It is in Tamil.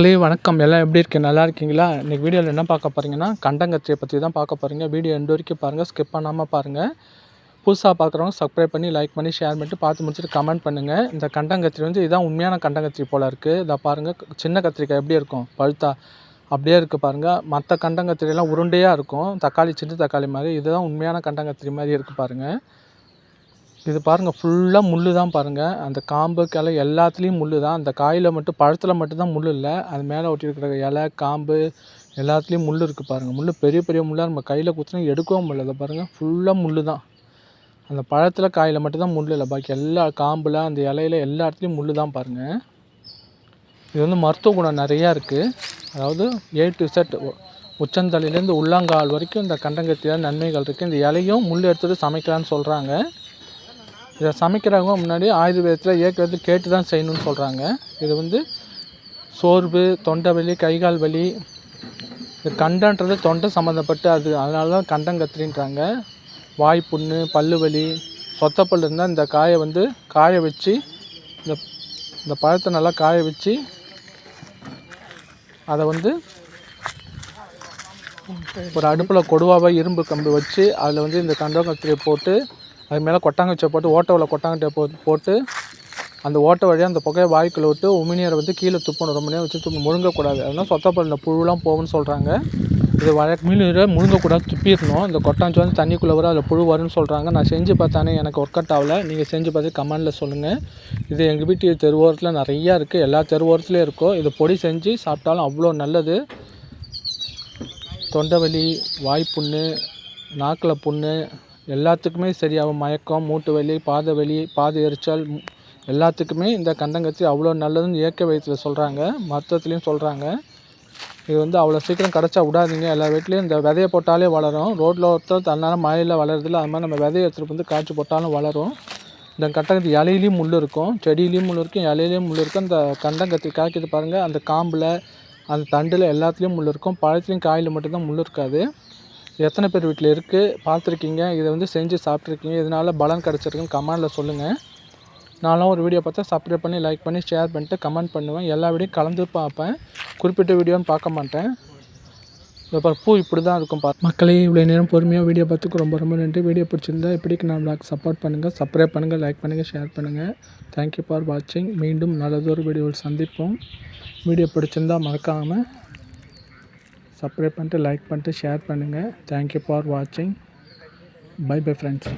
மக்களே வணக்கம். எல்லாம் எப்படி இருக்கீங்க? நல்லா இருக்கீங்களா? இன்றைக்கி வீடியோவில் என்ன பார்க்க போகிறீங்கன்னா, கண்டங்கத்திரியை பற்றி தான் பார்க்க போகிறீங்க. வீடியோ எண்டு வரைக்கும் பாருங்கள், ஸ்கிப் பண்ணாமல் பாருங்கள். புதுசாக பார்க்குறவங்க சப்ஸ்கிரைப் பண்ணி, லைக் பண்ணி, ஷேர் பண்ணிட்டு பார்த்து முடிச்சுட்டு கமெண்ட் பண்ணுங்கள். இந்த கண்டங்கத்திரி வந்து இதுதான் உண்மையான கண்டங்கத்திரி போல் இருக்குது. இதை பாருங்கள், சின்ன கத்திரிக்காய் எப்படி இருக்கும் பழுத்தா அப்படியே இருக்குது பாருங்கள். மற்ற கண்டங்கத்திரியெல்லாம் உருண்டையாக இருக்கும், தக்காளி சின்ன தக்காளி மாதிரி. இதுதான் உண்மையான கண்டங்கத்திரி மாதிரி இருக்குது பாருங்கள். இது பாருங்கள், ஃபுல்லாக முள் தான் பாருங்கள். அந்த காம்பு கிளை எல்லாத்துலேயும் முள் தான். அந்த காயில் மட்டும் பழத்தில் மட்டும்தான் முள் இல்லை. அது மேலே ஒட்டியிருக்கிற இலை காம்பு எல்லாத்துலேயும் முள் இருக்குது பாருங்கள். முள் பெரிய பெரிய முள்ளாக நம்ம கையில் குத்துனா எடுக்கவும் முடியல. அதை பாருங்கள், ஃபுல்லாக முள் தான். அந்த பழத்தில் காயில் மட்டும்தான் முள் இல்லை, பாக்கி எல்லா காம்பில் அந்த இலையில எல்லா இடத்துலையும் முள் தான் பாருங்கள். இது வந்து மருத்துவ குணம் நிறையா இருக்குது. அதாவது A to Z உச்சந்தலையிலேருந்து உள்ளங்கால் வரைக்கும் இந்த கண்டங்கத்திரியால் நன்மைகள் இருக்குது. இந்த இலையும் முள் எடுத்துகிட்டு சமைக்கலான்னு சொல்கிறாங்க. இதை சமைக்கிறவங்க முன்னாடி ஆயுர்வேதத்தில் ஏற்கனவே கேட்டு தான் செய்யணும்னு சொல்கிறாங்க. இது வந்து சோர்வு, தொண்டை வலி, கைகால் வலி, இது கண்டன்றது தொண்டை சம்மந்தப்பட்டு அதனால தான் கண்டங்கத்திரின்றாங்க. வாய் புண்ணு, பல்லு வலி, சொத்தப்பல் இருந்தால் இந்த காயை வந்து காய வச்சு இந்த பழத்தை நல்லா காய வச்சு அதை வந்து ஒரு அடுப்பில் கொடுவாவை இரும்பு கம்பு வச்சு அதில் வந்து இந்த கண்டங்கத்திரியை போட்டு அது மேலே கொட்டாங்குச்சியை போட்டு ஓட்டவில் கொட்டாங்கட்டியை போட்டு அந்த ஓட்டை வழியாக அந்த புகையை வாய்க்குள்ளே விட்டு உமினியரை வந்து கீழே துப்பணும். ரொம்ப நேரம் வச்சு முழுங்கக்கூடாது. அதனால் சொத்தப்பல்லில் புழுலாம் போகும்னு சொல்கிறாங்க. இது மீனரை முழுங்கக்கூடாது, துப்பிடணும். இந்த கொட்டாஞ்சி வந்து தண்ணிக்குள்ளே வர அதில் புழு வரும்னு சொல்கிறாங்க. நான் செஞ்சு பார்த்தானே எனக்கு ஒர்க் அவுட் ஆகலை. நீங்கள் செஞ்சு பார்த்து கமெண்டில் சொல்லுங்கள். இது எங்கள் வீட்டு தெருவோரத்தில் நிறையா இருக்குது, எல்லா தெருவோரத்துலேயும் இருக்கும். இது பொடி செஞ்சு சாப்பிட்டாலும் அவ்வளோ நல்லது. தொண்டை வலி, வாய்ப்புண்ணு, நாக்கில் புண்ணு எல்லாத்துக்குமே சரியாகும். மயக்கம், மூட்டு வலி, பாத வலி, பாத எரிச்சல் எல்லாத்துக்குமே இந்த கண்டங்கத்திரி அவ்வளோ நல்லதுன்னு இயற்கை வைத்தியத்தில் சொல்கிறாங்க, மருத்துவத்துலேயும் சொல்கிறாங்க. இது வந்து அவ்வளோ சீக்கிரம் கிடச்சா விடாதீங்க. எல்லா வீட்லேயும் இந்த விதையை போட்டாலே வளரும். ரோட்டில் ஒருத்தர் தன்னால மழையில் வளருதில்ல, அது மாதிரி நம்ம விதையை எடுத்துகிட்டு வந்து காய்ச்சி போட்டாலும் வளரும். இந்த கண்டங்கத்திரி இலையிலையும் முள் இருக்கும், செடியிலையும் முள் இருக்கும், இலையிலையும் முள் இருக்கும். இந்த கண்டங்கத்திரி காய்க்குது பாருங்கள், அந்த காம்பில் அந்த தண்டில் எல்லாத்துலேயும் முள் இருக்கும். பழத்துலேயும் காயில் மட்டும்தான் முள் இருக்காது. எத்தனை பேர் வீட்டில் இருக்குது பார்த்துருக்கீங்க? இதை வந்து செஞ்சு சாப்பிட்ருக்கீங்க? இதனால் பலன் கிடச்சிருக்குன்னு கமெண்டில் சொல்லுங்கள். நான்லாம் ஒரு வீடியோ பார்த்தா சப்ஸ்கிரைப் பண்ணி, லைக் பண்ணி, ஷேர் பண்ணிட்டு கமெண்ட் பண்ணுவேன். எல்லா வீடியோயும் கலந்து பார்ப்பேன், குறிப்பிட்ட வீடியோன்னு பார்க்க மாட்டேன். இப்போ பூ இப்படி தான் இருக்கும் மக்களே. இவ்வளோ நேரம் பொறுமையாக வீடியோ பார்த்துக்கு ரொம்ப ரொம்ப நன்றி. வீடியோ பிடிச்சிருந்தா எப்படிக்கு நம்மளுக்கு சப்போர்ட் பண்ணுங்கள், சப்ஸ்கிரைப் பண்ணுங்கள், லைக் பண்ணுங்கள், ஷேர் பண்ணுங்கள். தேங்க்யூ ஃபார் வாட்சிங். மீண்டும் நல்லதொரு வீடியோவில் சந்திப்போம். வீடியோ பிடிச்சிருந்தால் மறக்காமல் சப்ஸ்கிரைப் பண்ணிட்டு, லைக் பண்ணிட்டு, ஷேர் பண்ணுங்கள். தேங்க்யூ ஃபார் வாட்சிங். Bye bye friends.